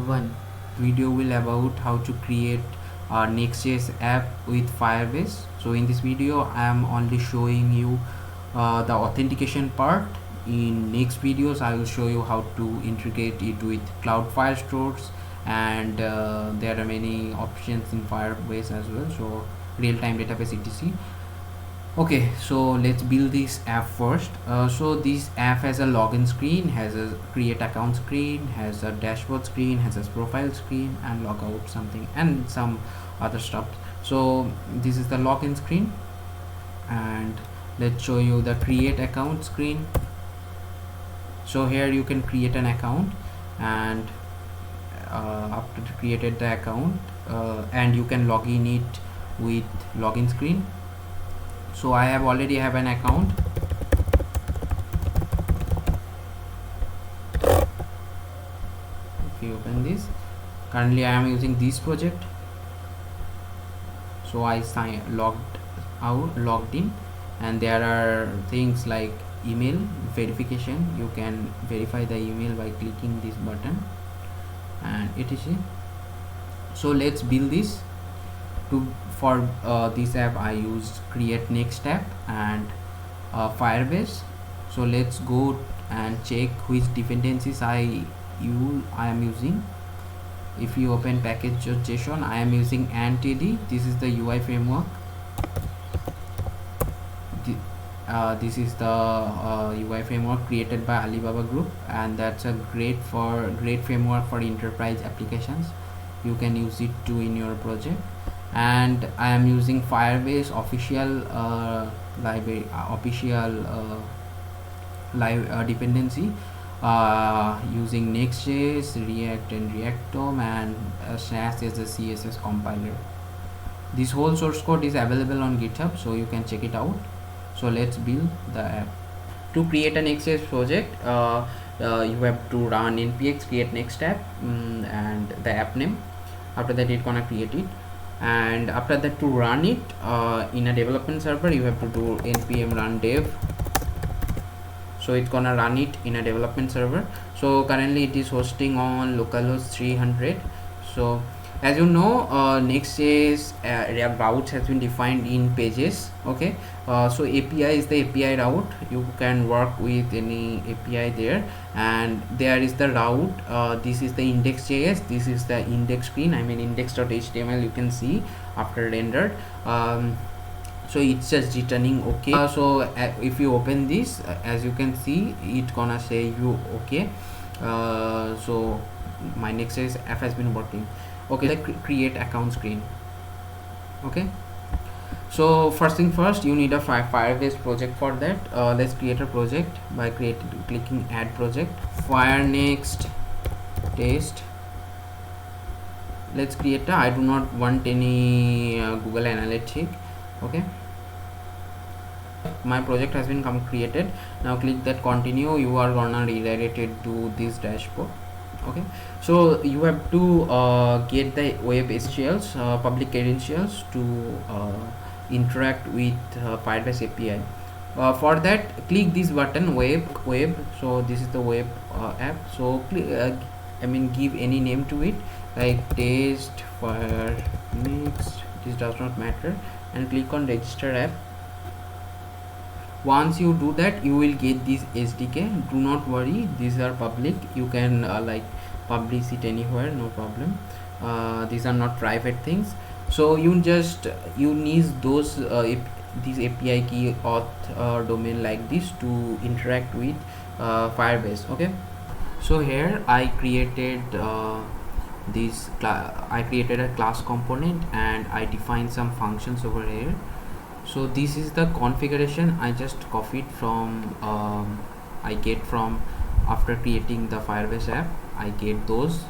everyone, video will about how to create a Next.js app with Firebase. So in this video I am only showing you the authentication part. In next videos I will show you how to integrate it with Cloud Firestores, and there are many options in Firebase as well, so real-time database etc. Okay, so let's build this app first. So this app has a login screen, has a create account screen, has a dashboard screen, has a profile screen, and logout something and some other stuff. So this is the login screen, and let's show you the create account screen. So here you can create an account, and after created the account, and you can log in it with login screen. So I have already have an account. If you open this, currently I am using this project. So I logged in, and there are things like email verification. You can verify the email by clicking this button and etc. So let's build this. For this app I used create next app and Firebase. So let's go and check which dependencies I am using. If you open package.json, I am using AntTD. This is the UI framework. This is the UI framework created by Alibaba Group, and that's a great framework for enterprise applications. You can use it too in your project. And I am using Firebase official library, dependency, using Next.js, React and React DOM, and Sass as a CSS compiler. This whole source code is available on GitHub, so you can check it out. So let's build the app. To create a Next.js project, you have to run npx create next app, and the app name. After that it's gonna create it, and after that to run it in a development server, you have to do npm run dev. So it's gonna run it in a development server. So currently it is hosting on localhost 300. So as you know, Next.js routes has been defined in pages. Okay, so API is the API route. You can work with any API there, and there is the route. This is the index.js. This is the index screen. I mean index.html. You can see after rendered. So it's just returning okay. So if you open this, as you can see, it's gonna say you okay. So my Next.js app has been working. Okay, let's create account screen. Okay, so first thing first, you need a Firebase project. For that, let's create a project by clicking add project. Firenext test. Let's create I do not want any Google Analytics. Okay, my project has been created. Now click that continue. You are gonna redirect it to this dashboard. Okay, so you have to get the web SQLs, public credentials to interact with Firebase API. For that, click this button web. So this is the web app. So give any name to it, like test fire next. This does not matter, and click on register app. Once you do that, you will get this SDK. Do not worry, these are public. You can publish it anywhere, no problem. These are not private things. So you need those this API key auth domain like this to interact with Firebase. Okay, so here I created I created a class component, and I defined some functions over here. So this is the configuration I just copied from I get from after creating the Firebase app. I get those.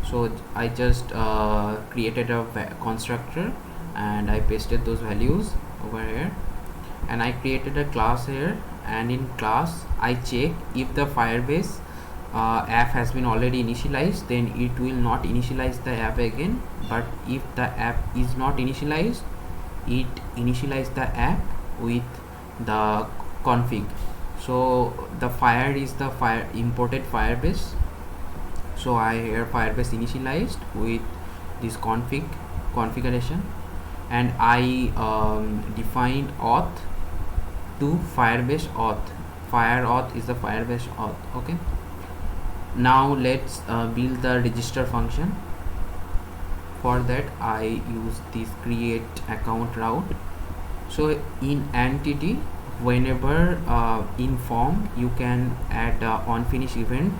So I just created a constructor, and I pasted those values over here, and I created a class here, and in class I check if the Firebase app has been already initialized, then it will not initialize the app again. But if the app is not initialized, it initialize the app with the config. So the fire is the imported Firebase. So I here Firebase initialized with this configuration, and I defined auth to Firebase auth. Fire auth is the Firebase auth. Okay, now let's build the register function. For that I use this create account route. So in entity, whenever in form, you can add on finish event,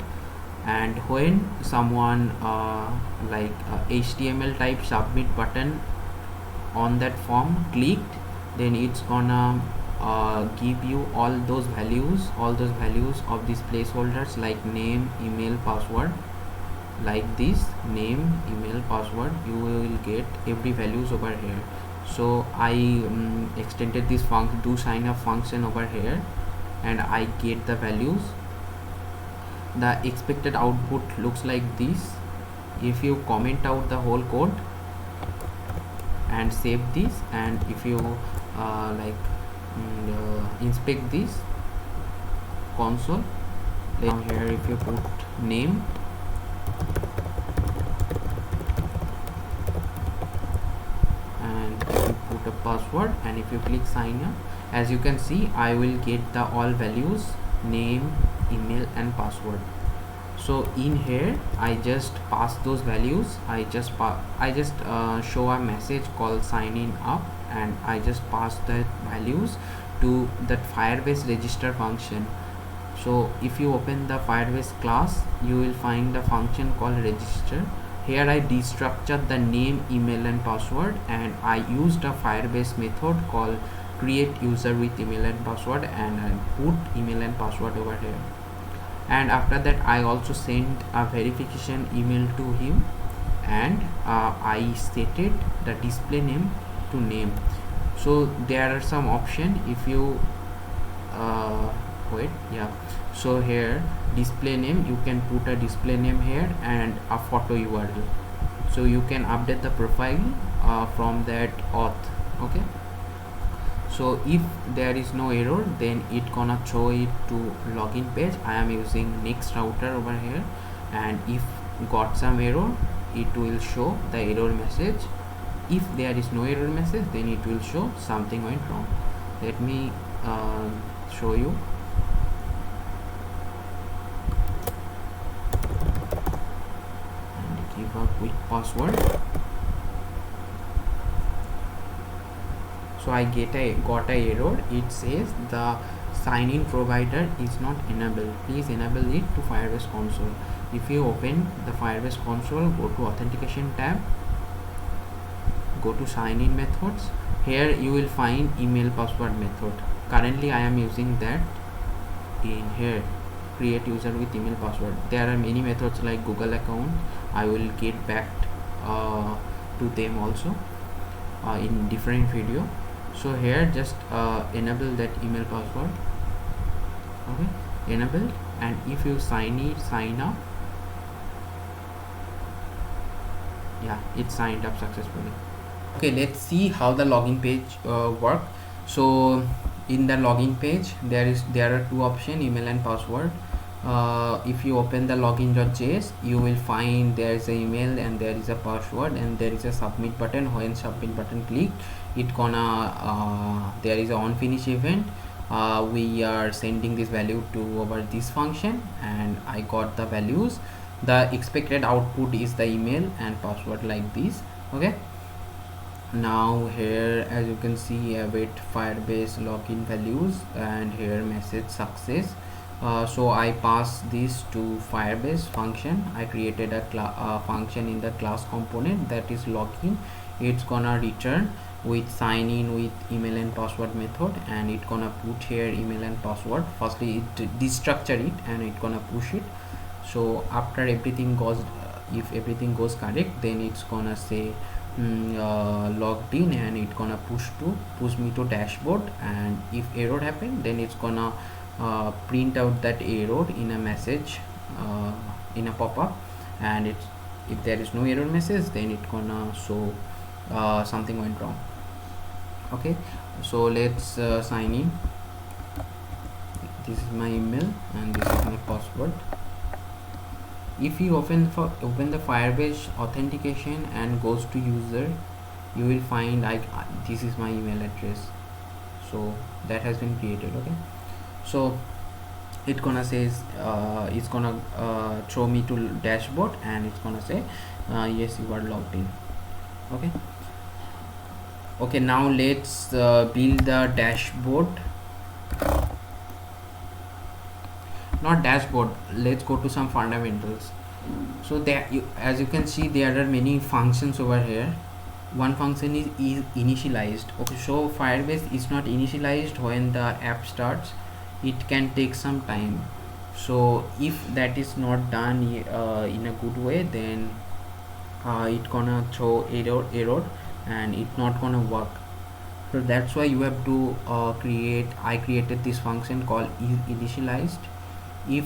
and when someone like HTML type submit button on that form clicked, then it's gonna give you all those values of these placeholders like name, email, password. Like this, name, email, password, you will get every values over here. So I extended this do sign up function over here, and I get the values. The expected output looks like this. If you comment out the whole code and save this, and if you inspect this console, then here if you put name, and if you put a password, and if you click sign up, as you can see, I will get the all values, name, email, and password. So in here I just pass those values. I just show a message called sign in up, and I just pass the values to that Firebase register function. So if you open the Firebase class, you will find the function called register. Here I destructured the name, email, and password, and I used a Firebase method called create user with email and password, and I put email and password over here. And after that I also sent a verification email to him, and I stated the display name to name. So there are some option. If you so here display name, you can put a display name here and a photo URL, so you can update the profile from that auth. Okay, so if there is no error, then it gonna show it to login page. I am using next router over here, and if got some error, it will show the error message. If there is no error message, then it will show something went wrong. Let me show you. And give a quick password. So I got a error. It says the sign in provider is not enabled. Please enable it to Firebase console. If you open the Firebase console, go to authentication tab, go to sign in methods. Here you will find email password method. Currently I am using that. In here create user with email password. There are many methods like Google account. I will get back to them also in different video. So here just enable that email password. Okay, enabled, and if you sign up, yeah, it signed up successfully. Okay, let's see how the login page work. So in the login page, there are two options, email and password. If you open the login.js, you will find there is a email and there is a password, and there is a submit button. When submit button click, it gonna there is a on finish event. We are sending this value to over this function, and I got the values. The expected output is the email and password like this. Okay, now here as you can see, await Firebase login values, and here message success. So I pass this to Firebase function. I created a function in the class component that is login. It's gonna return with sign in with email and password method, and it gonna put here email and password. Firstly it destructure it, and it gonna push it. So after everything goes, if everything goes correct, then it's gonna say logged in, and it gonna push me to dashboard. And if error happen, then it's gonna print out that error in a message, in a pop-up. And if there is no error message, then it gonna show something went wrong. Okay, so let's sign in. This is my email and this is my password. If you open the Firebase authentication and goes to user, you will find like this is my email address, so that has been created. Okay, so it gonna says it's gonna throw me to dashboard, and it's gonna say yes, you are logged in. Okay, okay, now let's build the dashboard. Not dashboard, let's go to some fundamentals. So there as you can see, there are many functions over here. One function is initialized. Okay, so Firebase is not initialized when the app starts. It can take some time. So if that is not done in a good way, then it gonna throw error and it not gonna work. So that's why you have to I created this function called initialized. If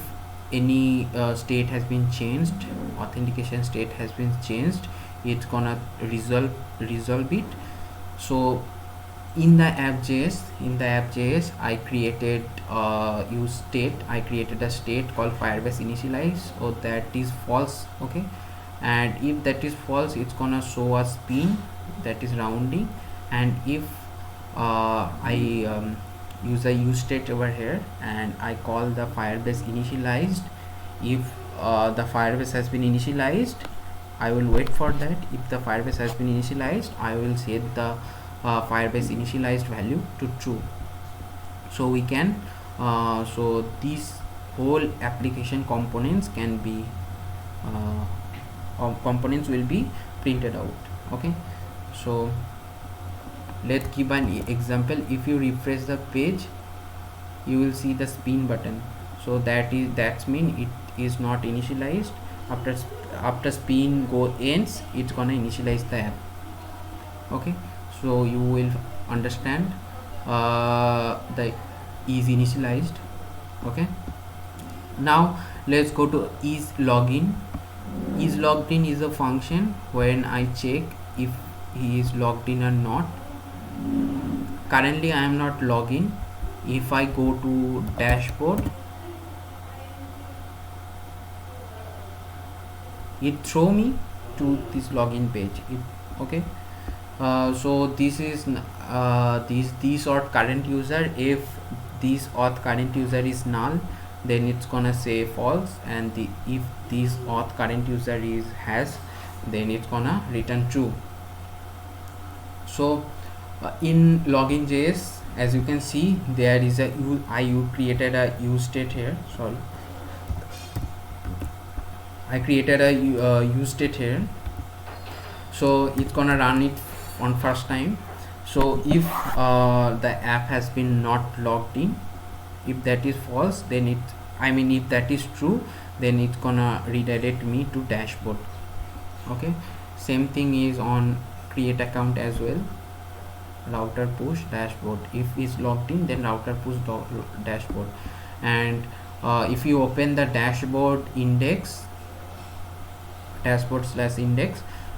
any state has been changed, authentication state has been changed, it's gonna resolve it. So in the app.js I created I created a state called Firebase initialize, so that is false. Okay, and if that is false, it's gonna show a spin, that is rounding. And if I use a use state over here and I call the Firebase initialized, if the Firebase has been initialized, I will wait for that. If the Firebase has been initialized, I will set the Firebase initialized value to true. So we can so these whole application components can be components will be printed out. Okay, so let's give an example. If you refresh the page, you will see the spin button, so that's mean it is not initialized. After spin ends, it's gonna initialize the app. Okay, so you will understand the is initialized. Okay, now let's go to is login. Is logged in is a function when I check if he is logged in or not. Currently I am not logged in. If I go to dashboard, it throw me to this login page. Okay, so this is this auth current user. If this auth current user is null, then it's gonna say false, and if this auth current user is hash, then it's gonna return true. So in login.js, as you can see, there is I created a use state here. Sorry, I created a use state here, so it's gonna run it on first time. So if the app has been not logged in, if that is false, then if that is true, then it's gonna redirect me to dashboard. Okay, same thing is on create account as well. Router push dashboard, if is logged in, then router push dashboard. And if you open the dashboard /index,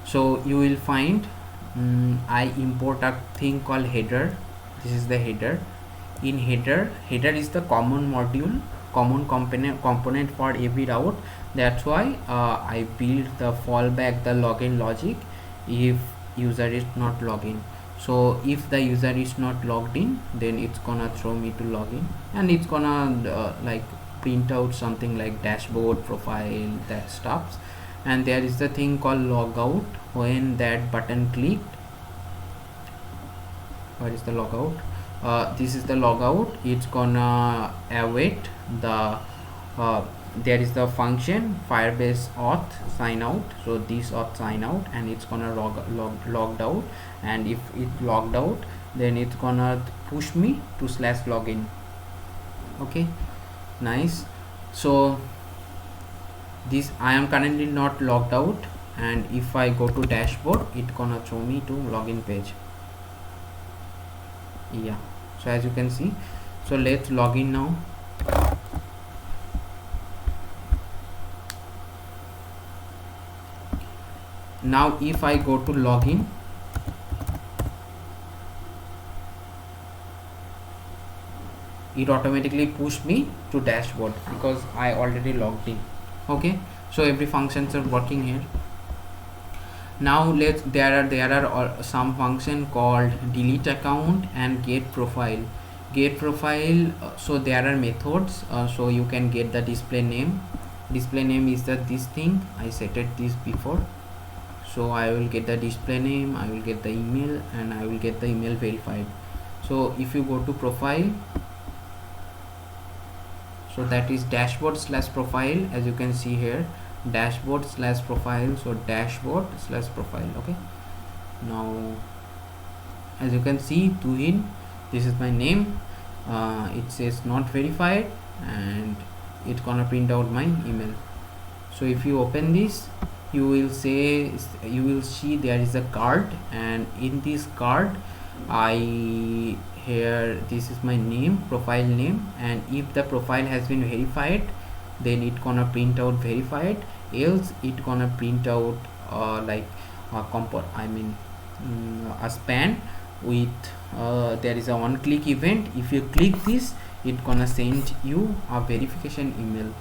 so you will find I import a thing called header. This is the header. In header is the common component for every route. That's why I build the fallback, the login logic if user is not logged in. So if the user is not logged in, then it's gonna throw me to login, and it's gonna like print out something like dashboard profile, that stuff. And there is the thing called logout. When that button clicked, where is the logout? This is the logout. It's gonna await the there is the function Firebase auth sign out. So this auth sign out, and it's gonna logged out, and if it logged out, then it's gonna push me to /login. Okay, nice. So this I am currently not logged out, and if I go to dashboard, it gonna throw me to login page. Yeah, so as you can see, so let's log in now. Now if I go to login, it automatically pushed me to dashboard because I already logged in. Okay, So every functions are working here. Now there are some function called delete account and get profile. Get profile, so there are methods, so you can get the display name. Display name is this thing I set it this before. So I will get the display name, I will get the email, and I will get the email verified. So if you go to profile, so that is dashboard slash profile, as you can see here, dashboard slash profile. So dashboard slash profile. Okay, now as you can see, Tuhin, this is my name. It says not verified, and it's gonna print out my email. So if you open this, you will see there is a card, and in this card here this is my name, profile name, and if the profile has been verified, then it gonna print out verified, else it gonna print out like a span with there is a one click event. If you click this, it gonna send you a verification email.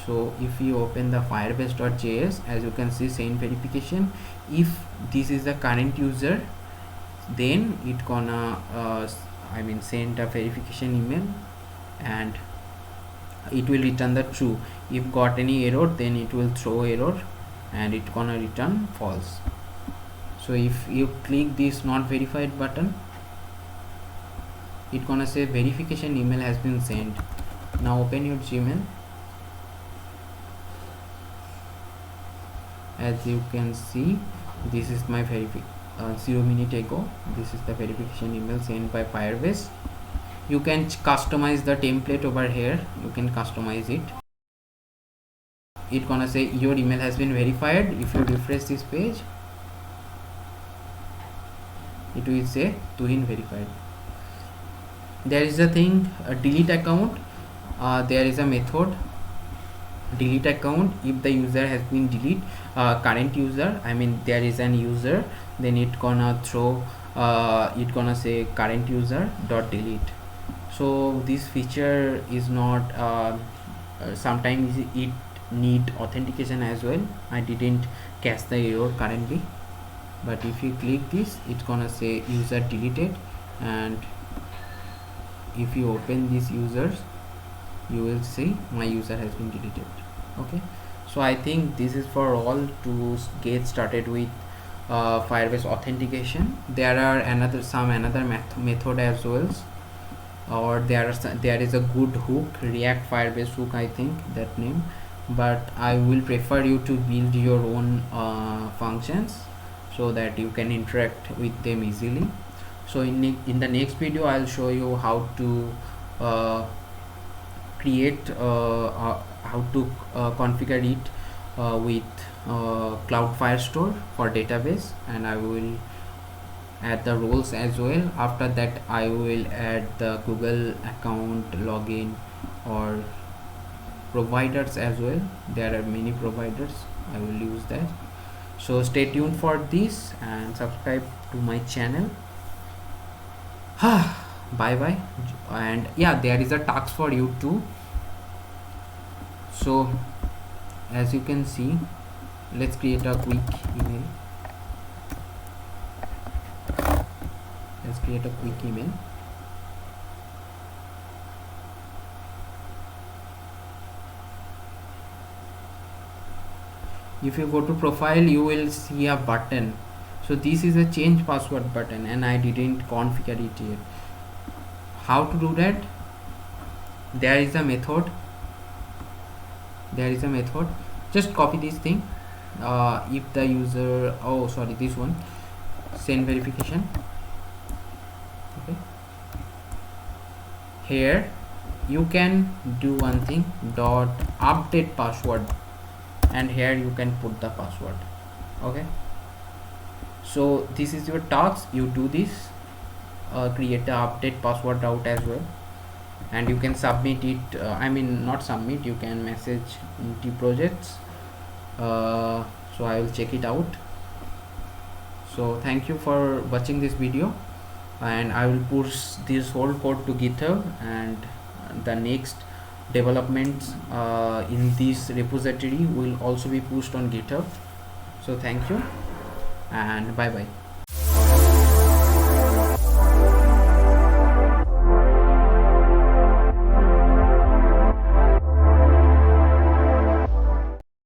So if you open the firebase.js, as you can see, send verification. If this is the current user, then it gonna send a verification email, and it will return the true. If got any error, then it will throw error, and it gonna return false. So if you click this not verified button, it gonna say verification email has been sent. Now open your Gmail. As you can see, this is my 0 minute ago, this is the verification email sent by Firebase. You can customize the template over here, you can customize it. It gonna say your email has been verified. If you refresh this page, it will say Tuhin verified. There is a thing, delete account. There is a method delete account. If the user has been delete, current user, there is an user, then it gonna throw it gonna say current user dot delete. So this feature is not sometimes it need authentication as well. I didn't catch the error currently, but if you click this, it's gonna say user deleted, and if you open these users, you will see my user has been deleted. Okay, so I think this is for all to get started with Firebase authentication. There are another method as well, or there is a good hook, React Firebase hook, I think that name, but I will prefer you to build your own functions so that you can interact with them easily. So in the next video, I'll show you how to create how to configure it with Cloud Firestore for database, and I will add the roles as well. After that, I will add the Google account login or providers as well. There are many providers, I will use that. So stay tuned for this and subscribe to my channel. Bye bye. And yeah, there is a task for you too. So as you can see, let's create a quick email. Let's create a quick email. If you go to profile, you will see a button. So this is a change password button, and I didn't configure it yet. How to do that? There is a method. Just copy this thing. If the user, this one, send verification. Okay, here you can do one thing, dot update password, and here you can put the password. Okay, so this is your task. You do this, create the update password route as well, and you can submit it. Not submit, you can message into projects. So I will check it out. So thank you for watching this video, and I will push this whole code to GitHub, and the next developments in this repository will also be pushed on GitHub. So thank you and bye bye.